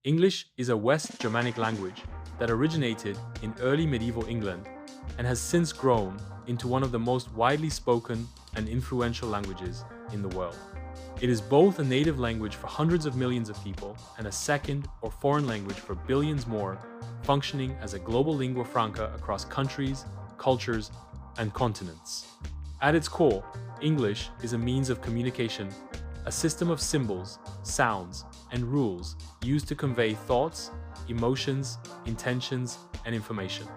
English is a West Germanic language that originated in early medieval England and has since grown into one of the most widely spoken and influential languages in the world. It is both a native language for hundreds of millions of people and a second or foreign language for billions more, functioning as a global lingua franca across countries, cultures, and continents. At its core, English is a means of communication, a system of symbols, sounds, and rules used to convey thoughts, emotions, intentions, and information.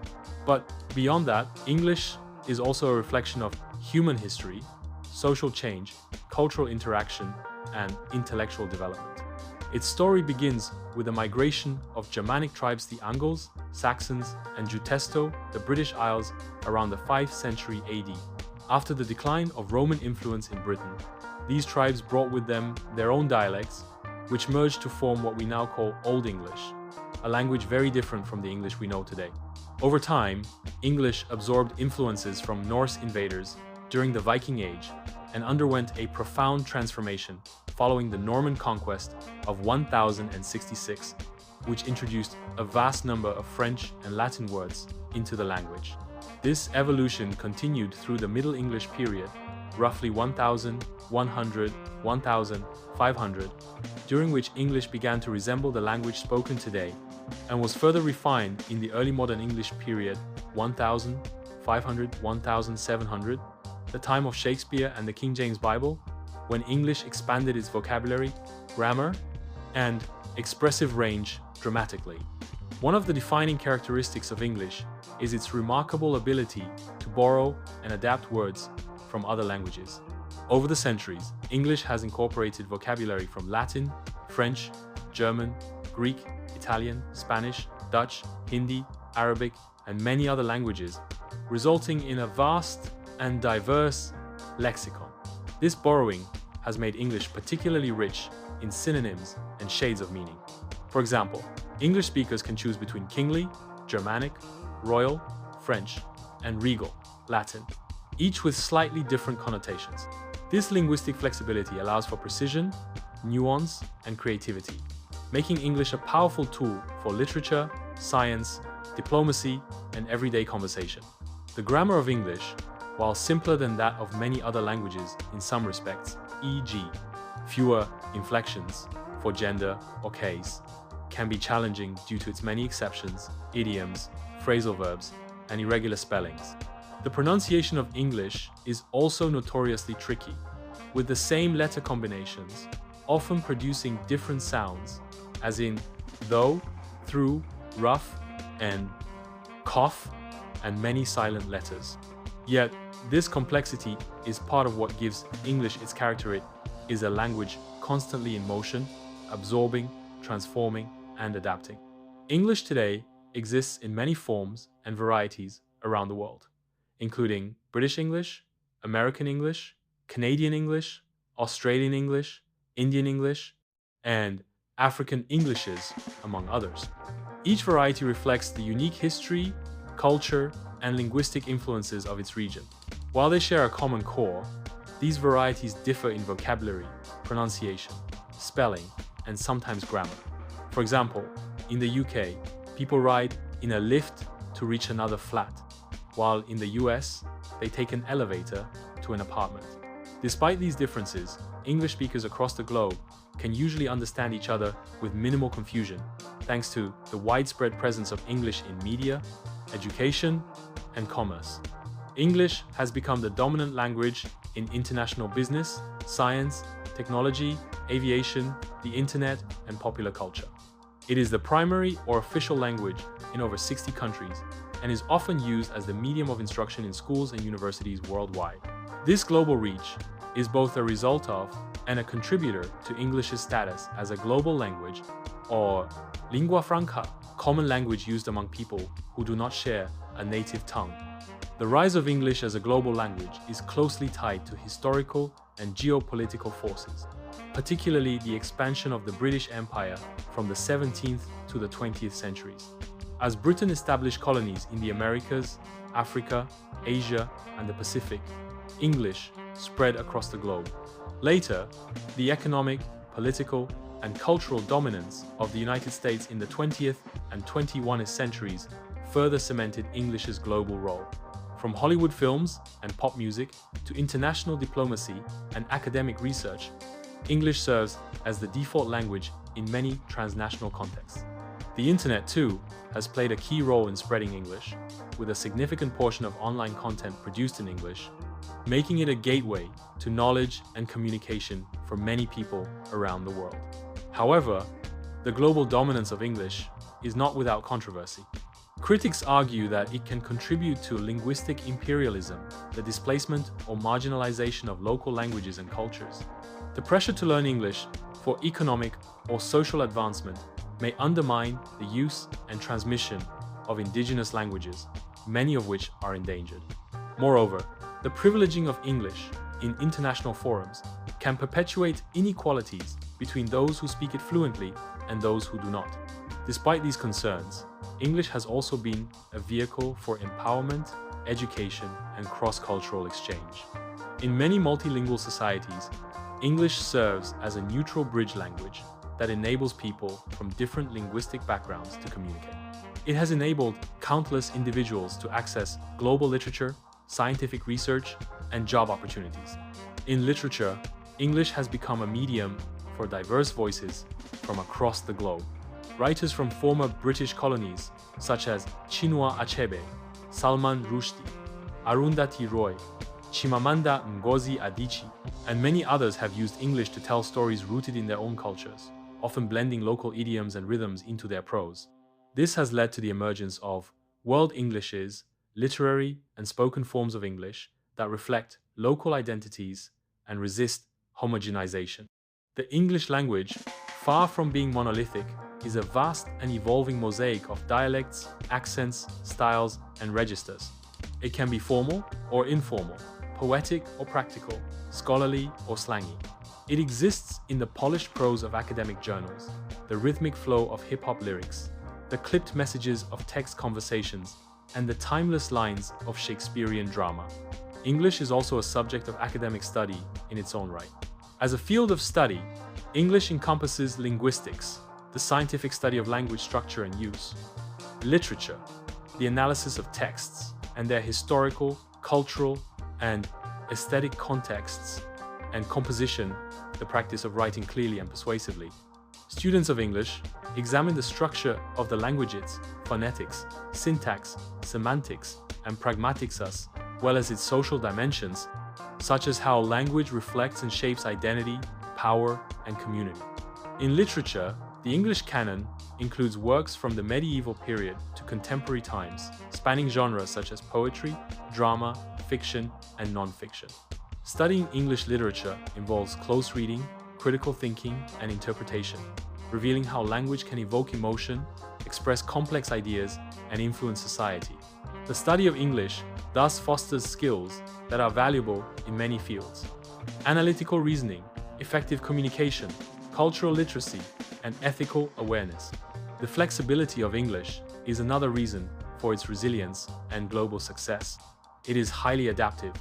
But beyond that, English is also a reflection of human history, social change, cultural interaction, and intellectual development. Its story begins with the migration of Germanic tribes, the Angles, Saxons, and Jutesto, the British Isles, around the 5th century AD. After the decline of Roman influence in Britain, these tribes brought with them their own dialects, which merged to form what we now call Old English, a language very different from the English we know today. Over time, English absorbed influences from Norse invaders during the Viking Age and underwent a profound transformation following the Norman conquest of 1066, which introduced a vast number of French and Latin words into the language. This evolution continued through the Middle English period, roughly 1100–1500, during which English began to resemble the language spoken today, and was further refined in the early modern English period 1500–1700, the time of Shakespeare and the King James Bible, when English expanded its vocabulary, grammar, and expressive range dramatically. One of the defining characteristics of English is its remarkable ability to borrow and adapt words from other languages. Over the centuries, English has incorporated vocabulary from Latin, French, German, Greek, Italian, Spanish, Dutch, Hindi, Arabic, and many other languages, resulting in a vast and diverse lexicon. This borrowing has made English particularly rich in synonyms and shades of meaning. For example, English speakers can choose between kingly, Germanic, royal, French, and regal, Latin, each with slightly different connotations. This linguistic flexibility allows for precision, nuance, and creativity, making English a powerful tool for literature, science, diplomacy, and everyday conversation. The grammar of English, while simpler than that of many other languages in some respects, e.g., fewer inflections for gender or case, can be challenging due to its many exceptions, idioms, phrasal verbs, and irregular spellings. The pronunciation of English is also notoriously tricky, with the same letter combinations often producing different sounds, as in though, through, rough, and cough, and many silent letters. Yet, this complexity is part of what gives English its character. It is a language constantly in motion, absorbing, transforming, and adapting. English today exists in many forms and varieties around the world, including British English, American English, Canadian English, Australian English, Indian English, and African Englishes, among others. Each variety reflects the unique history, culture, and linguistic influences of its region. While they share a common core, these varieties differ in vocabulary, pronunciation, spelling, and sometimes grammar. For example, in the UK, people ride in a lift to reach another flat, while in the US, they take an elevator to an apartment. Despite these differences, English speakers across the globe can usually understand each other with minimal confusion, thanks to the widespread presence of English in media, education, and commerce. English has become the dominant language in international business, science, technology, aviation, the internet, and popular culture. It is the primary or official language in over 60 countries and is often used as the medium of instruction in schools and universities worldwide. This global reach is both a result of and a contributor to English's status as a global language, or lingua franca, common language used among people who do not share a native tongue. The rise of English as a global language is closely tied to historical and geopolitical forces, particularly the expansion of the British Empire from the 17th to the 20th centuries. As Britain established colonies in the Americas, Africa, Asia, and the Pacific, English spread across the globe. Later, the economic, political, and cultural dominance of the United States in the 20th and 21st centuries further cemented English's global role. From Hollywood films and pop music to international diplomacy and academic research, English serves as the default language in many transnational contexts. The internet, too, has played a key role in spreading English, with a significant portion of online content produced in English, making it a gateway to knowledge and communication for many people around the world. However, the global dominance of English is not without controversy. Critics argue that it can contribute to linguistic imperialism, the displacement or marginalization of local languages and cultures. The pressure to learn English for economic or social advancement may undermine the use and transmission of indigenous languages, many of which are endangered. Moreover, the privileging of English in international forums can perpetuate inequalities between those who speak it fluently and those who do not. Despite these concerns, English has also been a vehicle for empowerment, education, and cross-cultural exchange. In many multilingual societies, English serves as a neutral bridge language that enables people from different linguistic backgrounds to communicate. It has enabled countless individuals to access global literature, scientific research, and job opportunities. In literature, English has become a medium for diverse voices from across the globe. Writers from former British colonies, such as Chinua Achebe, Salman Rushdie, Arundhati Roy, Chimamanda Ngozi Adichie, and many others have used English to tell stories rooted in their own cultures, often blending local idioms and rhythms into their prose. This has led to the emergence of world Englishes, literary and spoken forms of English that reflect local identities and resist homogenization. The English language, far from being monolithic, is a vast and evolving mosaic of dialects, accents, styles, and registers. It can be formal or informal, poetic or practical, scholarly or slangy. It exists in the polished prose of academic journals, the rhythmic flow of hip-hop lyrics, the clipped messages of text conversations, and the timeless lines of Shakespearean drama. English is also a subject of academic study in its own right. As a field of study, English encompasses linguistics, the scientific study of language structure and use; literature, the analysis of texts and their historical, cultural, and aesthetic contexts; and composition, the practice of writing clearly and persuasively. Students of English examine the structure of the languages, phonetics, syntax, semantics, and pragmatics, as well as its social dimensions, such as how language reflects and shapes identity, power, and community. In literature, the English canon includes works from the medieval period to contemporary times, spanning genres such as poetry, drama, fiction, and non-fiction. Studying English literature involves close reading, critical thinking, and interpretation, revealing how language can evoke emotion, express complex ideas, and influence society. The study of English thus fosters skills that are valuable in many fields: analytical reasoning, effective communication, cultural literacy, and ethical awareness. The flexibility of English is another reason for its resilience and global success. It is highly adaptive,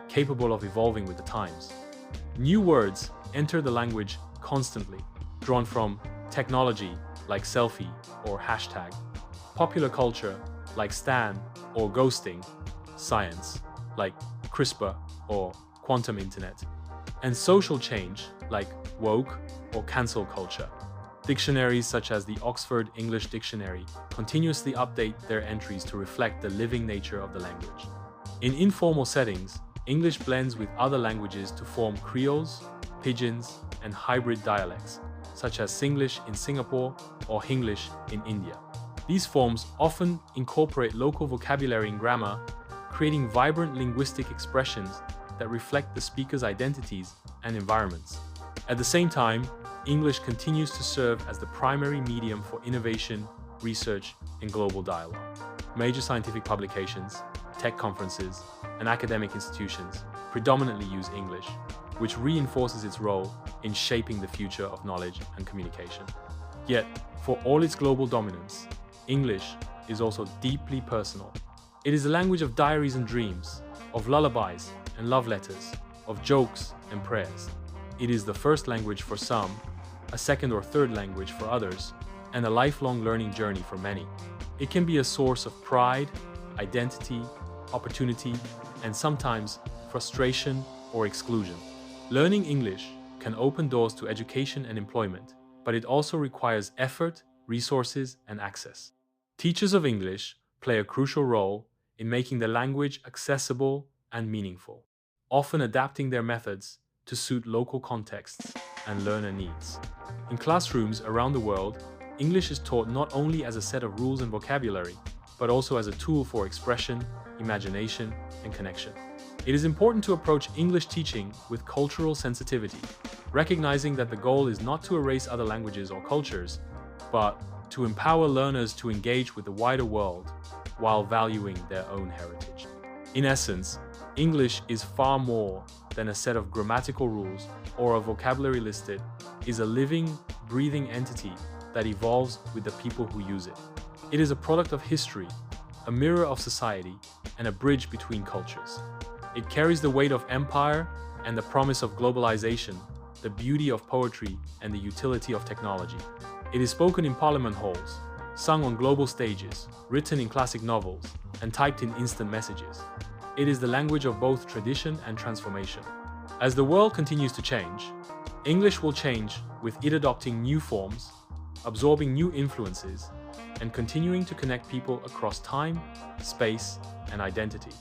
capable of evolving with the times. New words enter the language constantly, drawn from technology like selfie or hashtag, popular culture like stan or ghosting, science like CRISPR or quantum internet, and social change like woke or cancel culture. Dictionaries such as the Oxford English Dictionary continuously update their entries to reflect the living nature of the language. In informal settings, English blends with other languages to form creoles, pidgins, and hybrid dialects, such as Singlish in Singapore or Hinglish in India. These forms often incorporate local vocabulary and grammar, creating vibrant linguistic expressions that reflect the speaker's identities and environments. At the same time, English continues to serve as the primary medium for innovation, research, and global dialogue. Major scientific publications, tech conferences, and academic institutions predominantly use English, which reinforces its role in shaping the future of knowledge and communication. Yet, for all its global dominance, English is also deeply personal. It is a language of diaries and dreams, of lullabies and love letters, of jokes and prayers. It is the first language for some, a second or third language for others, and a lifelong learning journey for many. It can be a source of pride, identity, opportunity, and sometimes frustration or exclusion. Learning English can open doors to education and employment, but it also requires effort, resources, and access. Teachers of English play a crucial role in making the language accessible and meaningful, often adapting their methods to suit local contexts and learner needs. In classrooms around the world, English is taught not only as a set of rules and vocabulary, but also as a tool for expression, imagination, and connection. It is important to approach English teaching with cultural sensitivity, recognizing that the goal is not to erase other languages or cultures, but to empower learners to engage with the wider world while valuing their own heritage. In essence, English is far more than a set of grammatical rules or a vocabulary list. It is a living, breathing entity that evolves with the people who use it. It is a product of history, a mirror of society, and a bridge between cultures. It carries the weight of empire and the promise of globalization, the beauty of poetry and the utility of technology. It is spoken in parliament halls, sung on global stages, written in classic novels, and typed in instant messages. It is the language of both tradition and transformation. As the world continues to change, English will change, with it adopting new forms, absorbing new influences, and continuing to connect people across time, space, and identity.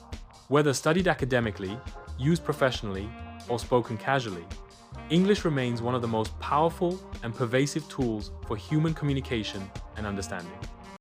Whether studied academically, used professionally, or spoken casually, English remains one of the most powerful and pervasive tools for human communication and understanding.